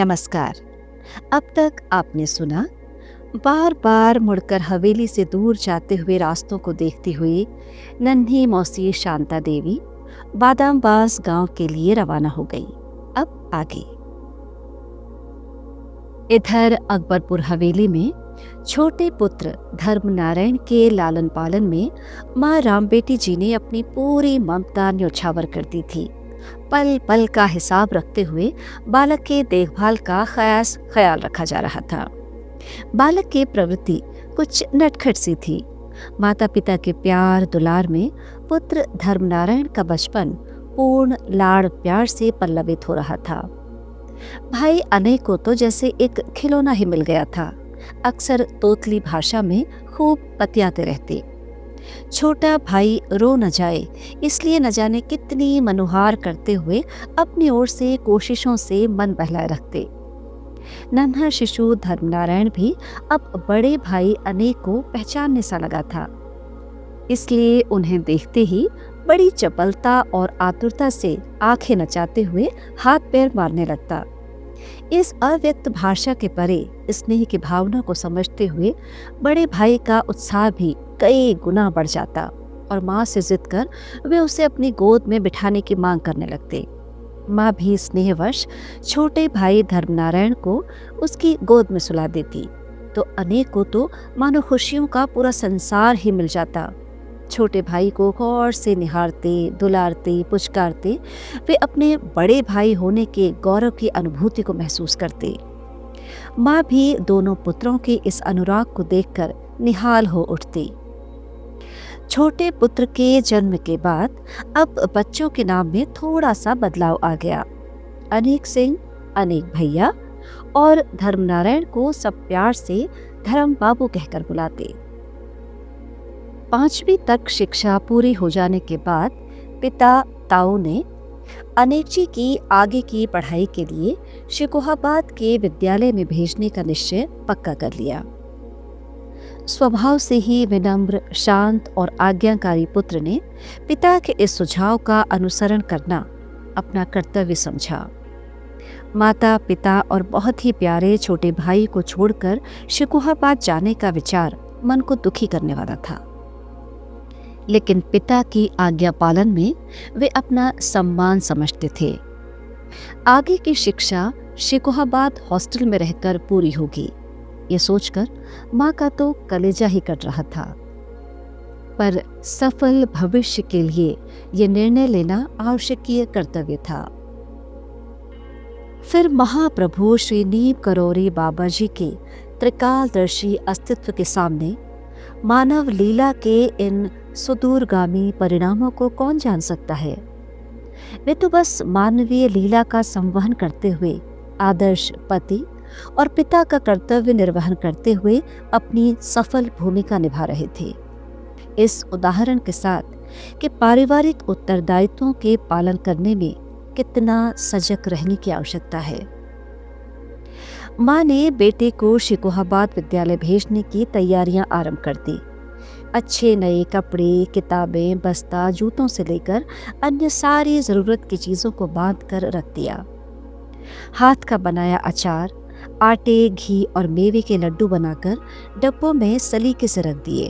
नमस्कार। अब तक आपने सुना, बार बार मुड़कर हवेली से दूर जाते हुए रास्तों को देखती हुई नन्ही मौसी शांता देवी बादामबास गांव के लिए रवाना हो गई। अब आगे। इधर अकबरपुर हवेली में छोटे पुत्र धर्मनारायण के लालन पालन में माँ रामबेटी जी ने अपनी पूरी ममता न्योछावर कर दी थी। पल पल का हिसाब रखते हुए बालक के देखभाल का खास ख्याल रखा जा रहा था। बालक की प्रवृत्ति कुछ नटखट सी थी। माता पिता के प्यार दुलार में पुत्र धर्मनारायण का बचपन पूर्ण लाड़ प्यार से पल्लवित हो रहा था। भाई अनय को तो जैसे एक खिलौना ही मिल गया था। अक्सर तोतली भाषा में खूब बतियाते रहते। छोटा भाई रो न जाए इसलिए न जाने कितनी मनुहार करते हुए अपनी ओर से कोशिशों से मन बहलाए रखते। नन्हा शिशु धर्मनारायण भी अब बड़े भाई अनय को पहचानने सा लगा था। इसलिए उन्हें देखते ही बड़ी चपलता और आतुरता से आंखें नचाते हुए हाथ पैर मारने लगता। इस अव्यक्त भाषा के परे स्नेह की भावना को समझते हुए बड़े भाई का उत्साह भी कई गुना बढ़ जाता और माँ से जिद कर वे उसे अपनी गोद में बिठाने की मांग करने लगते। माँ भी स्नेहवश छोटे भाई धर्मनारायण को उसकी गोद में सुला देती तो अनेक को तो मानो खुशियों का पूरा संसार ही मिल जाता। छोटे भाई को गौर से निहारते, दुलारते, पुचकारते वे अपने बड़े भाई होने के गौरव की अनुभूति को महसूस करते। माँ भी दोनों पुत्रों के इस अनुराग को देखकर निहाल हो उठती। छोटे पुत्र के जन्म के बाद अब बच्चों के नाम में थोड़ा सा बदलाव आ गया। अनेक सिंह, अनेक भैया और धर्मनारायण को सब प्यार से धर्म बाबू कहकर बुलाते। 5वीं तक शिक्षा पूरी हो जाने के बाद पिता ताऊ ने अनेक जी की आगे की पढ़ाई के लिए शिकोहाबाद के विद्यालय में भेजने का निश्चय पक्का कर लिया। स्वभाव से ही विनम्र, शांत और आज्ञाकारी पुत्र ने पिता के इस सुझाव का अनुसरण करना अपना कर्तव्य समझा। माता पिता और बहुत ही प्यारे छोटे भाई को छोड़कर शिकोहाबाद जाने का विचार मन को दुखी करने वाला था, लेकिन पिता की आज्ञा पालन में वे अपना सम्मान समझते थे। आगे की शिक्षा शिकोहाबाद हॉस्टल में रहकर पूरी होगी, ये सोचकर माँ का तो कलेजा ही कट रहा था। पर सफल भविष्य के लिए ये निर्णय लेना आवश्यकीय कर्तव्य था। फिर महाप्रभु श्री नीम करोरी बाबा जी के त्रिकालदर्शी अस्तित्व के सामने मानव लीला के इन सुदूरगामी परिणामों को कौन जान सकता है। वे तो बस मानवीय लीला का संवहन करते हुए आदर्श पति और पिता का कर्तव्य निर्वहन करते हुए अपनी सफल भूमिका निभा रहे थे। इस उदाहरण के साथ कि पारिवारिक उत्तरदायित्वों के पालन करने में कितना सजग रहने की आवश्यकता है। माँ ने बेटे को शिकोहाबाद विद्यालय भेजने की तैयारियां आरंभ कर दी। अच्छे नए कपड़े, किताबें, बस्ता, जूतों से लेकर अन्य सारी ज़रूरत की चीज़ों को बांध कर रख दिया। हाथ का बनाया अचार, आटे, घी और मेवे के लड्डू बनाकर डब्बों में सलीके से रख दिए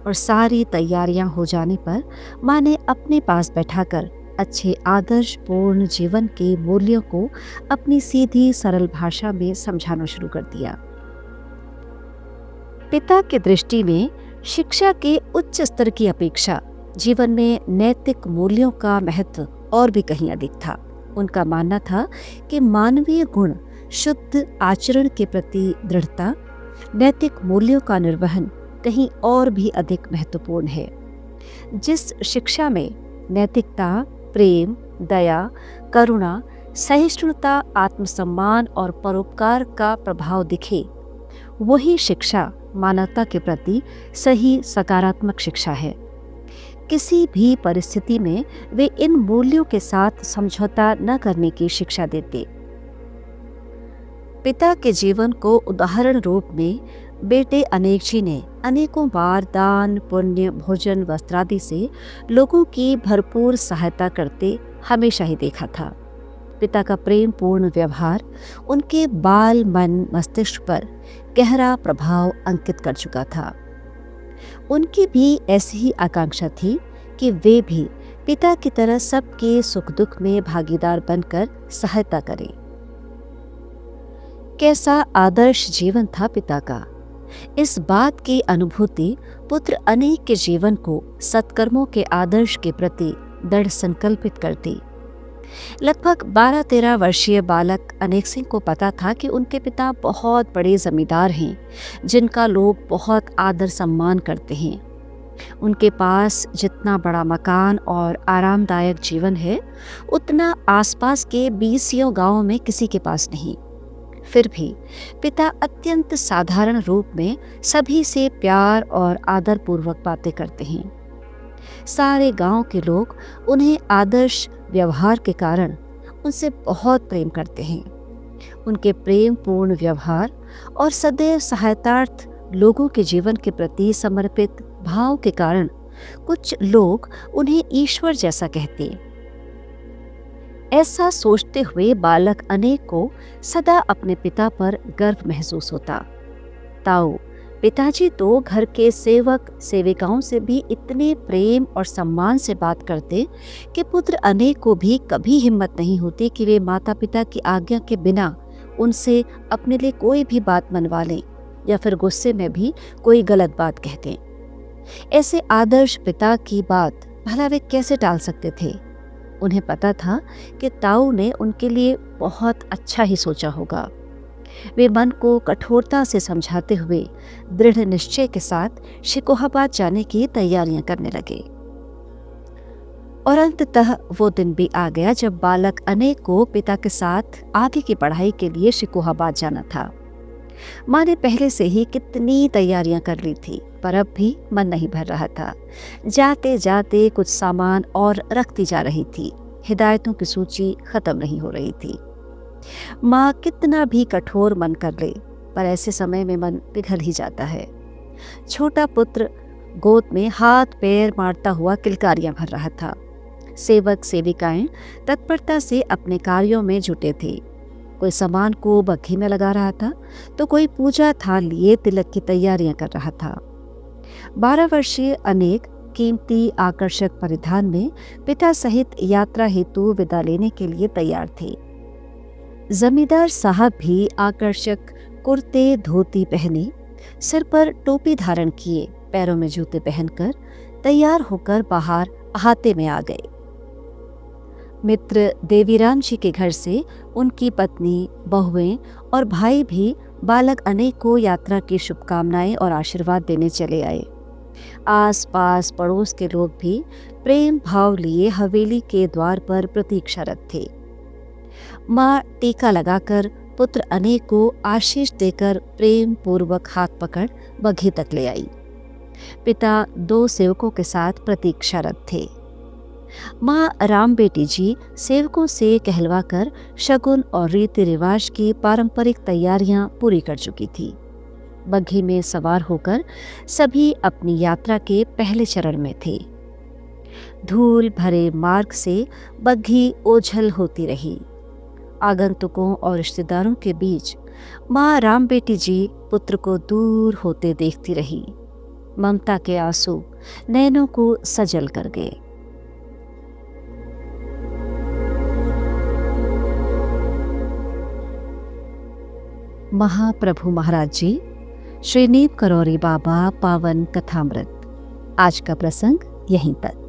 और सारी तैयारियां हो जाने पर माँ ने अपने पास बैठाकर अच्छे आदर्शपूर्ण जीवन के मूल्यों को अपनी सीधी सरल भाषा में समझाना शुरू कर दिया। पिता की दृष्टि में शिक्षा के उच्च स्तर की अपेक्षा जीवन में नैतिक मूल्यों का महत्व और भी कहीं अधिक था। उनका मानना था कि मानवीय गुण, शुद्ध आचरण के प्रति दृढ़ता, नैतिक मूल्यों का निर्वहन कहीं और भी अधिक महत्वपूर्ण है। जिस शिक्षा में नैतिकता, प्रेम, दया, करुणा, सहिष्णुता, आत्मसम्मान और परोपकार का प्रभाव दिखे, वही शिक्षा मानवता के प्रति सही सकारात्मक शिक्षा है। किसी भी परिस्थिति में वे इन मूल्यों के साथ समझौता न करने की शिक्षा देते। पिता के जीवन को उदाहरण रूप में बेटे अनेक जी ने अनेकों बार दान, पुण्य, भोजन, वस्त्रादि से लोगों की भरपूर सहायता करते हमेशा ही देखा था। पिता का प्रेम पूर्ण व्यवहार उनके बाल मन मस्तिष्क पर गहरा प्रभाव अंकित कर चुका था। उनकी भी ऐसी ही आकांक्षा थी कि वे भी पिता की तरह सबके सुख दुख में भागीदार बनकर सहायता करें। कैसा आदर्श जीवन था पिता का, इस बात की अनुभूति पुत्र अनेक के जीवन को सत्कर्मों के आदर्श के प्रति दृढ़ संकल्पित करती। लगभग 12-13 वर्षीय बालक अनेक सिंह को पता था कि उनके पिता बहुत बड़े जमींदार हैं, जिनका लोग बहुत आदर सम्मान करते हैं। उनके पास जितना बड़ा मकान और आरामदायक जीवन है, उतना आसपास के 20 गांवों में किसी के पास नहीं। फिर भी पिता अत्यंत साधारण रूप में सभी से प्यार और आदर पूर्वक बातें करते हैं। सारे गांव के लोग उन्हें आदर्श व्यवहार के कारण उनसे बहुत प्रेम करते हैं। उनके प्रेम पूर्ण व्यवहार और सदैव सहायतार्थ लोगों के जीवन के प्रति समर्पित भाव के कारण कुछ लोग उन्हें ईश्वर जैसा कहते। ऐसा सोचते हुए बालक अनेक को सदा अपने पिता पर गर्व महसूस होता। ताऊ पिताजी तो घर के सेवक सेविकाओं से भी इतने प्रेम और सम्मान से बात करते कि पुत्र अनेक को भी कभी हिम्मत नहीं होती कि वे माता पिता की आज्ञा के बिना उनसे अपने लिए कोई भी बात मनवा लें या फिर गुस्से में भी कोई गलत बात कह दें। ऐसे आदर्श पिता की बात भला वे कैसे टाल सकते थे। उन्हें पता था कि ताऊ ने उनके लिए बहुत अच्छा ही सोचा होगा। वे मन को कठोरता से समझाते हुए दृढ़ निश्चय के साथ शिकोहाबाद जाने की तैयारियां करने लगे। और अंततः वो दिन भी आ गया जब बालक अनेक को पिता के साथ आगे की पढ़ाई के लिए शिकोहाबाद जाना था। माँ ने पहले से ही कितनी तैयारियां कर ली थी, पर अब भी मन नहीं भर रहा था। जाते जाते कुछ सामान और रखती जा रही थी। हिदायतों की सूची खत्म नहीं हो रही थी। माँ कितना भी कठोर मन कर ले, पर ऐसे समय में मन पिघल ही जाता है। छोटा पुत्र गोद में हाथ पैर मारता हुआ किलकारियां भर रहा था। सेवक सेविकाएं तत्परता से अपने कार्यों में जुटे थे। कोई सामान को बग्घी में लगा रहा था, तो कोई पूजा थाल लिए तिलक की तैयारियां कर रहा था। 12 वर्षीय अनेक कीमती आकर्षक परिधान में पिता सहित यात्रा हेतु विदा लेने के लिए तैयार थे। जमींदार साहब भी आकर्षक कुर्ते धोती पहने, सिर पर टोपी धारण किए, पैरों में जूते पहनकर तैयार होकर बाहर अहाते में आ गए। मित्र देवीराम जी के घर से उनकी पत्नी, बहुएं और भाई भी बालक अनेक को यात्रा की शुभकामनाएं और आशीर्वाद देने चले आए। आस पास पड़ोस के लोग भी प्रेम भाव लिए हवेली के द्वार पर प्रतीक्षारत थे। माँ टीका लगाकर पुत्र अनेक को आशीष देकर प्रेम पूर्वक हाथ पकड़ बग्घी तक ले आई। पिता 2 सेवकों के साथ प्रतीक्षारत थे। माँ राम बेटी जी सेवकों से कहलवाकर शगुन और रीति रिवाज की पारंपरिक तैयारियां पूरी कर चुकी थी। बग्घी में सवार होकर सभी अपनी यात्रा के पहले चरण में थे। धूल भरे मार्ग से बग्घी ओझल होती रही। आगंतुकों और रिश्तेदारों के बीच माँ राम बेटी जी पुत्र को दूर होते देखती रही। ममता के आंसू नैनों को सजल कर गए। महाप्रभु महाराज जी, श्री नीम करौरी बाबा पावन कथामृत। आज का प्रसंग यहीं तक।